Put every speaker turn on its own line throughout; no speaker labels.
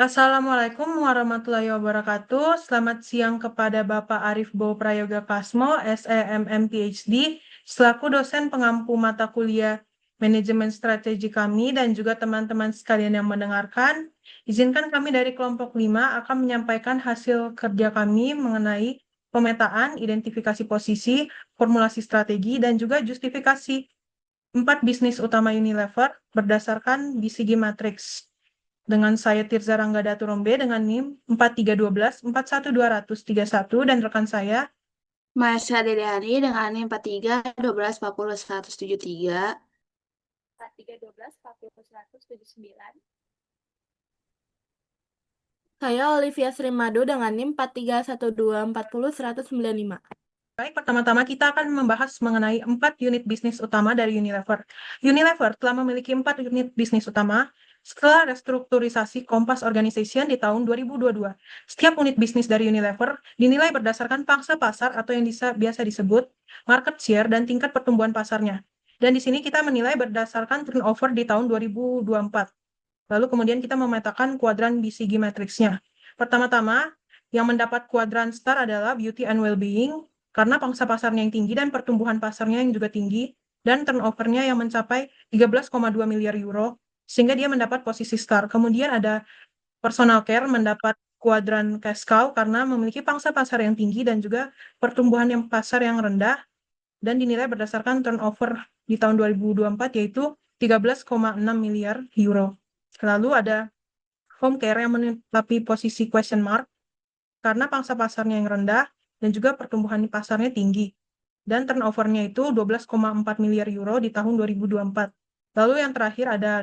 Assalamualaikum warahmatullahi wabarakatuh. Selamat siang kepada Bapak Arif Bowo Prayoga Kasmo, SEMM PhD, selaku dosen pengampu mata kuliah Manajemen Strategi kami dan juga teman-teman sekalian yang mendengarkan. Izinkan kami dari kelompok 5 akan menyampaikan hasil kerja kami mengenai pemetaan, identifikasi posisi, formulasi strategi, dan juga justifikasi 4 bisnis utama Unilever berdasarkan BCG Matrix. Dengan saya Tirza Ranggada Turombe dengan NIM 4312 41231 dan rekan saya.
Marsha Dedehani dengan NIM 43 12 40 173.
4312 40 179.
Saya Olivia Srimadu dengan NIM 431240 195.
Baik, pertama-tama kita akan membahas mengenai 4 unit bisnis utama dari Unilever. Unilever telah memiliki 4 unit bisnis utama setelah restrukturisasi Kompas Organization di tahun 2022. Setiap unit bisnis dari Unilever dinilai berdasarkan pangsa pasar atau yang biasa disebut market share dan tingkat pertumbuhan pasarnya. Dan di sini kita menilai berdasarkan turnover di tahun 2024. Lalu kemudian kita memetakan kuadran BCG matriksnya. Pertama-tama, yang mendapat kuadran star adalah beauty and well-being, karena pangsa pasarnya yang tinggi dan pertumbuhan pasarnya yang juga tinggi, dan turnovernya yang mencapai 13,2 miliar euro, sehingga dia mendapat posisi star. Kemudian ada personal care mendapat kuadran cash cow karena memiliki pangsa pasar yang tinggi dan juga pertumbuhan yang pasar yang rendah, dan dinilai berdasarkan turnover di tahun 2024 yaitu 13,6 miliar euro. Lalu ada home care yang menempati posisi question mark karena pangsa pasarnya yang rendah dan juga pertumbuhan pasarnya tinggi. Dan turnovernya itu 12,4 miliar euro di tahun 2024. Lalu yang terakhir ada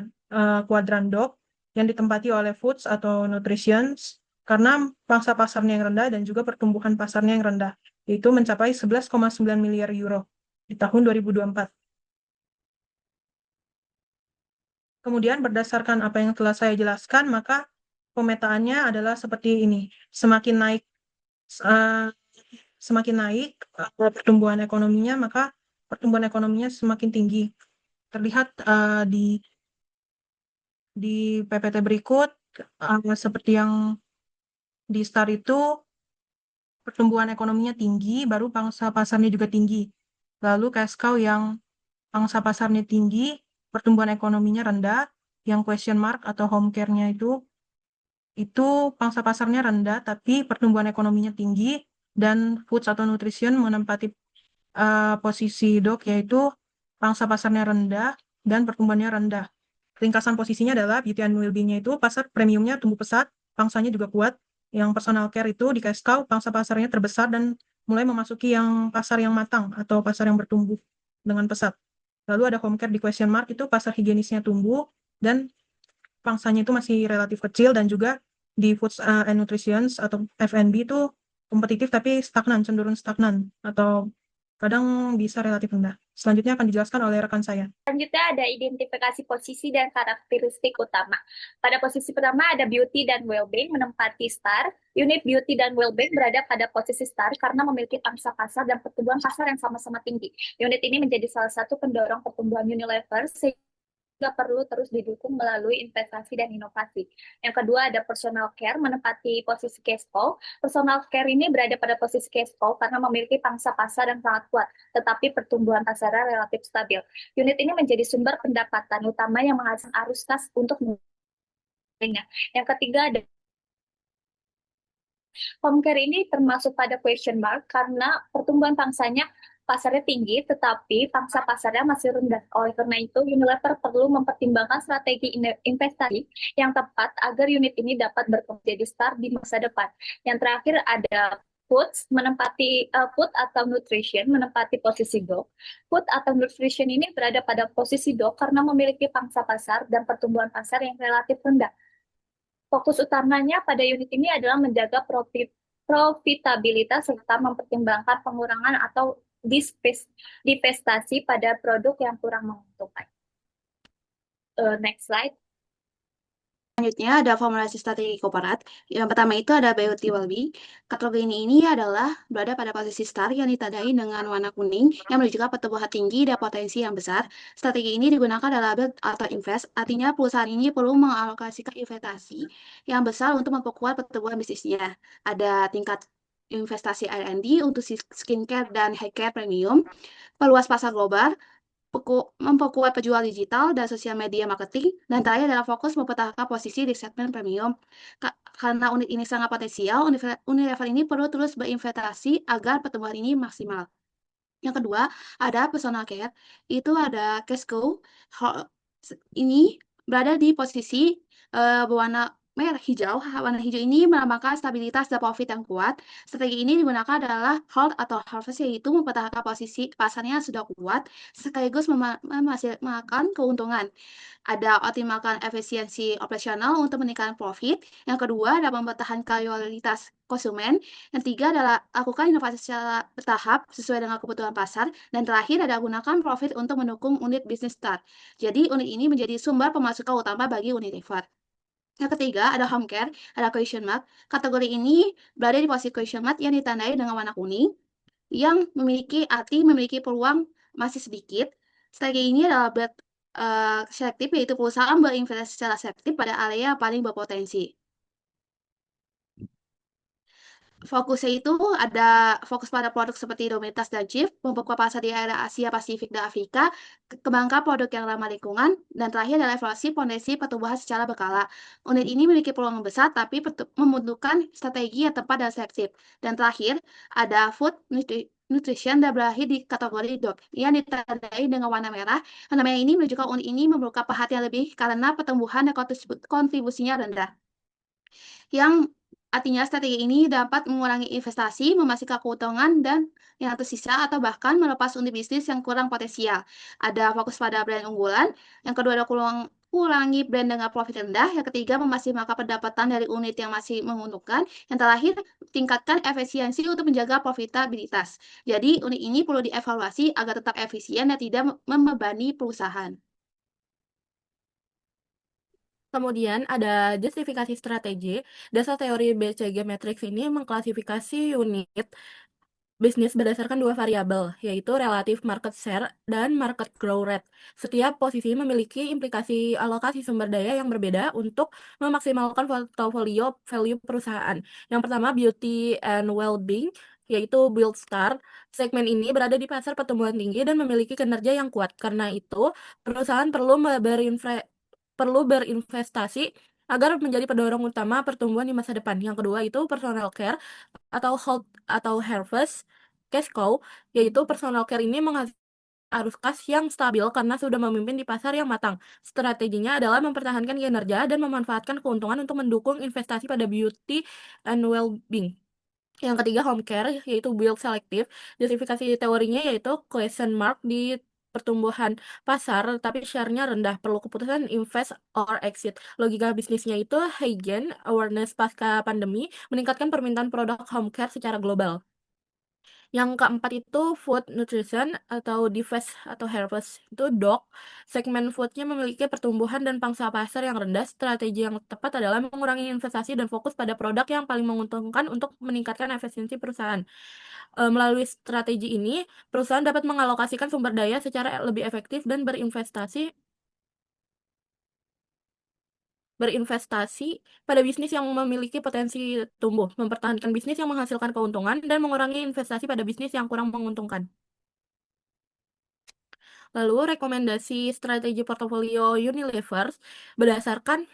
kuadran dog yang ditempati oleh foods atau nutrition karena pangsa pasarnya yang rendah dan juga pertumbuhan pasarnya yang rendah, yaitu mencapai 11,9 miliar euro di tahun 2024. Kemudian berdasarkan apa yang telah saya jelaskan, maka pemetaannya adalah seperti ini. Semakin naik eh, semakin naik pertumbuhan ekonominya, maka pertumbuhan ekonominya semakin tinggi. Terlihat di PPT berikut, seperti yang di STAR itu pertumbuhan ekonominya tinggi, baru pangsa pasarnya juga tinggi. Lalu cash cow yang pangsa pasarnya tinggi, pertumbuhan ekonominya rendah, yang question mark atau home care-nya itu pangsa pasarnya rendah, tapi pertumbuhan ekonominya tinggi, dan foods atau nutrition menempati posisi dog, yaitu pangsa pasarnya rendah dan pertumbuhannya rendah. Ringkasan posisinya adalah beauty and well-being-nya itu pasar premiumnya tumbuh pesat, pangsanya juga kuat. Yang personal care itu di cash cow, pangsa pasarnya terbesar dan mulai memasuki yang pasar yang matang atau pasar yang bertumbuh dengan pesat. Lalu ada home care di question mark, itu pasar higienisnya tumbuh dan pangsanya itu masih relatif kecil, dan juga di foods and nutrition atau F&B itu kompetitif tapi stagnan, cenderung stagnan atau kadang bisa relatif rendah. Selanjutnya akan dijelaskan oleh rekan saya.
Selanjutnya ada identifikasi posisi dan karakteristik utama. Pada posisi pertama ada beauty dan well-being menempati star. Unit beauty dan well-being berada pada posisi star karena memiliki pangsa pasar dan pertumbuhan pasar yang sama-sama tinggi. Unit ini menjadi salah satu pendorong pertumbuhan Unilever sehingga perlu terus didukung melalui investasi dan inovasi. Yang kedua ada personal care menempati posisi cash cow. Personal care ini berada pada posisi cash cow karena memiliki pangsa pasar yang sangat kuat, tetapi pertumbuhan pasarnya relatif stabil. Unit ini menjadi sumber pendapatan utama yang menghasilkan arus kas untuk mengenai. Yang ketiga ada home care ini termasuk pada question mark karena pertumbuhan pangsanya pasarnya tinggi, tetapi pangsa pasarnya masih rendah. Oleh karena itu, Unilever perlu mempertimbangkan strategi investasi yang tepat agar unit ini dapat berkembang jadi star di masa depan. Yang terakhir ada food atau nutrition menempati posisi dog. Food atau nutrition ini berada pada posisi dog karena memiliki pangsa pasar dan pertumbuhan pasar yang relatif rendah. Fokus utamanya pada unit ini adalah menjaga profitabilitas serta mempertimbangkan pengurangan atau divestasi pada produk yang kurang menguntungkan. Next slide.
Selanjutnya ada formulasi strategi korporat. Yang pertama itu ada beauty well-being. Kategori ini adalah berada pada posisi start yang ditandai dengan warna kuning yang menunjukkan pertumbuhan tinggi dan potensi yang besar. Strategi ini digunakan dalam build atau invest, artinya perusahaan ini perlu mengalokasikan investasi yang besar untuk memperkuat pertumbuhan bisnisnya. Ada tingkat investasi R&D untuk skincare dan haircare premium, perluas pasar global, memperkuat penjual digital dan sosial media marketing, dan terakhir adalah fokus mempertahankan posisi di segmen premium. Karena unit ini sangat potensial, Unilever ini perlu terus berinvestasi agar pertumbuhan ini maksimal. Yang kedua, ada personal care. Itu ada Cashco. Ini berada di posisi berwarna merah hijau. Warna hijau ini melambangkan stabilitas dan profit yang kuat. Strategi ini digunakan adalah hold atau harvest, yaitu mempertahankan posisi pasarnya yang sudah kuat, sekaligus memaksimalkan keuntungan. Ada optimalkan efisiensi operasional untuk meningkatkan profit. Yang kedua adalah mempertahankan loyalitas konsumen. Yang tiga adalah lakukan inovasi secara bertahap sesuai dengan kebutuhan pasar. Dan terakhir ada gunakan profit untuk mendukung unit bisnis start. Jadi unit ini menjadi sumber pemasukan utama bagi Unilever. Yang ketiga ada home care, ada question mark. Kategori ini berada di posisi question mark yang ditandai dengan warna kuning, yang memiliki peluang masih sedikit. Strategi ini adalah selektif, yaitu perusahaan berinvestasi secara selektif pada area yang paling berpotensi. Fokusnya itu ada fokus pada produk seperti Domestos dan Chief, memperkuat pasar di area Asia, Pasifik, dan Afrika, kembangkan produk yang ramah lingkungan, dan terakhir adalah evaluasi potensi pertumbuhan secara berkala. Unit ini memiliki peluang besar, tapi membutuhkan strategi yang tepat dan selektif. Dan terakhir, ada food nutrition dan berakhir di kategori dog yang ditandai dengan warna merah. Warna merah ini menunjukkan unit ini memerlukan perhatian lebih karena pertumbuhan dan kontribusinya rendah. Yang artinya strategi ini dapat mengurangi investasi, memastikan keuntungan, dan yang tersisa atau bahkan melepas unit bisnis yang kurang potensial. Ada fokus pada brand unggulan, yang kedua ada kurangi brand dengan profit rendah, yang ketiga memaksimalkan pendapatan dari unit yang masih menguntungkan, yang terakhir tingkatkan efisiensi untuk menjaga profitabilitas. Jadi unit ini perlu dievaluasi agar tetap efisien dan tidak membebani perusahaan.
Kemudian ada justifikasi strategi. Dasar teori BCG Matrix ini mengklasifikasi unit bisnis berdasarkan dua variabel, yaitu relative market share dan market growth rate. Setiap posisi memiliki implikasi alokasi sumber daya yang berbeda untuk memaksimalkan portfolio value perusahaan. Yang pertama, beauty and well-being, yaitu Build Star. Segmen ini berada di pasar pertumbuhan tinggi dan memiliki kinerja yang kuat. Karena itu, perusahaan perlu berinvestasi agar menjadi pendorong utama pertumbuhan di masa depan. Yang kedua itu personal care atau hold atau harvest cash cow, yaitu personal care ini menghasilkan arus kas yang stabil karena sudah memimpin di pasar yang matang. Strateginya adalah mempertahankan kinerja dan memanfaatkan keuntungan untuk mendukung investasi pada beauty and well-being. Yang ketiga home care, yaitu build selective. Justifikasi teorinya yaitu question mark di pertumbuhan pasar, tapi share-nya rendah. Perlu keputusan invest or exit. Logika bisnisnya itu hygiene, awareness pasca pandemi, meningkatkan permintaan produk home care secara global. Yang keempat itu food nutrition atau divest atau harvest. Itu dog. Segmen foodnya memiliki pertumbuhan dan pangsa pasar yang rendah. Strategi yang tepat adalah mengurangi investasi dan fokus pada produk yang paling menguntungkan untuk meningkatkan efisiensi perusahaan. Melalui strategi ini, perusahaan dapat mengalokasikan sumber daya secara lebih efektif dan berinvestasi pada bisnis yang memiliki potensi tumbuh, mempertahankan bisnis yang menghasilkan keuntungan, dan mengurangi investasi pada bisnis yang kurang menguntungkan. Lalu, rekomendasi strategi portofolio Unilever berdasarkan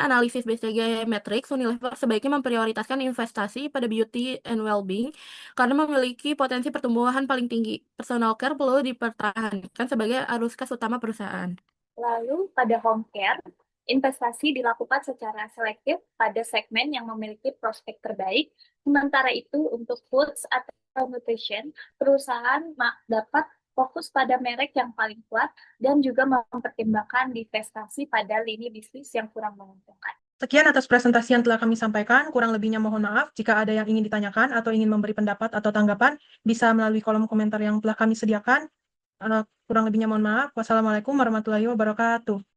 analisis BCG Matrix, Unilever sebaiknya memprioritaskan investasi pada beauty and well-being karena memiliki potensi pertumbuhan paling tinggi. Personal care perlu dipertahankan sebagai arus kas utama perusahaan.
Lalu pada home care, investasi dilakukan secara selektif pada segmen yang memiliki prospek terbaik. Sementara itu untuk foods atau nutrition, perusahaan dapat fokus pada merek yang paling kuat dan juga mempertimbangkan divestasi pada lini bisnis yang kurang menguntungkan.
Sekian atas presentasi yang telah kami sampaikan. Kurang lebihnya mohon maaf. Jika ada yang ingin ditanyakan atau ingin memberi pendapat atau tanggapan, bisa melalui kolom komentar yang telah kami sediakan. Kurang lebihnya mohon maaf. Wassalamualaikum warahmatullahi wabarakatuh.